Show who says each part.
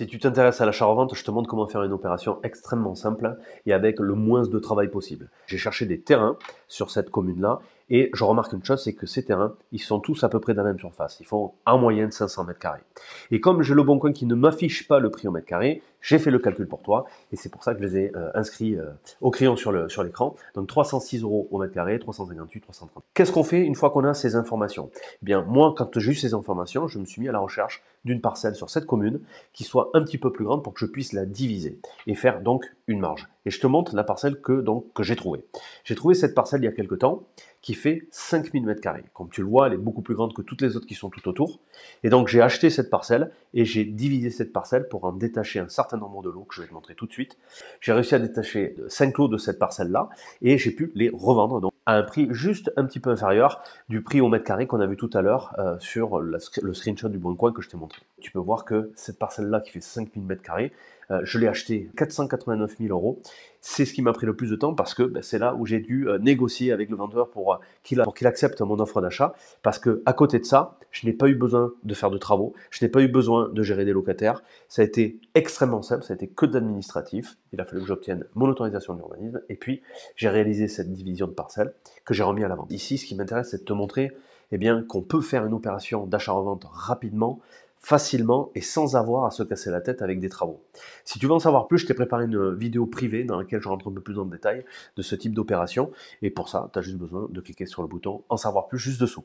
Speaker 1: Si tu t'intéresses à l'achat-revente, je te montre comment faire une opération extrêmement simple et avec le moins de travail possible. J'ai cherché des terrains sur cette commune-là et je remarque une chose, c'est que ces terrains, ils sont tous à peu près de la même surface. Ils font en moyenne 500 mètres carrés. Et comme j'ai le bon coin qui ne m'affiche pas le prix au mètre carré, j'ai fait le calcul pour toi et c'est pour ça que je les ai inscrits au crayon sur l'écran. Donc 306 euros au mètre carré, 358, 330. Qu'est-ce qu'on fait une fois qu'on a ces informations? Eh bien, moi, quand j'ai eu ces informations, je me suis mis à la recherche d'une parcelle sur cette commune qui soit un petit peu plus grande pour que je puisse la diviser et faire donc une marge. Et je te montre la parcelle que j'ai trouvée. J'ai trouvé cette parcelle il y a quelques temps qui fait 5000 m². Comme tu le vois, elle est beaucoup plus grande que toutes les autres qui sont tout autour. Et donc j'ai acheté cette parcelle et j'ai divisé cette parcelle pour en détacher un certain nombre de lots que je vais te montrer tout de suite. J'ai réussi à détacher 5 lots de cette parcelle-là et j'ai pu les revendre donc, à un prix juste un petit peu inférieur du prix au mètre carré qu'on a vu tout à l'heure sur le screenshot du Bon Coin que je t'ai montré. Tu peux voir que cette parcelle-là qui fait 5000 m², je l'ai acheté 489 000 euros. C'est ce qui m'a pris le plus de temps parce que c'est là où j'ai dû négocier avec le vendeur pour qu'il accepte mon offre d'achat. Parce que à côté de ça, je n'ai pas eu besoin de faire de travaux, je n'ai pas eu besoin de gérer des locataires. Ça a été extrêmement simple, ça a été que d'administratif. Il a fallu que j'obtienne mon autorisation d'urbanisme et puis j'ai réalisé cette division de parcelles que j'ai remis à la vente. Ici, ce qui m'intéresse, c'est de te montrer qu'on peut faire une opération d'achat-revente rapidement, facilement et sans avoir à se casser la tête avec des travaux. Si tu veux en savoir plus, je t'ai préparé une vidéo privée dans laquelle je rentre un peu plus en détail de ce type d'opération. Et pour ça, tu as juste besoin de cliquer sur le bouton « En savoir plus » juste dessous.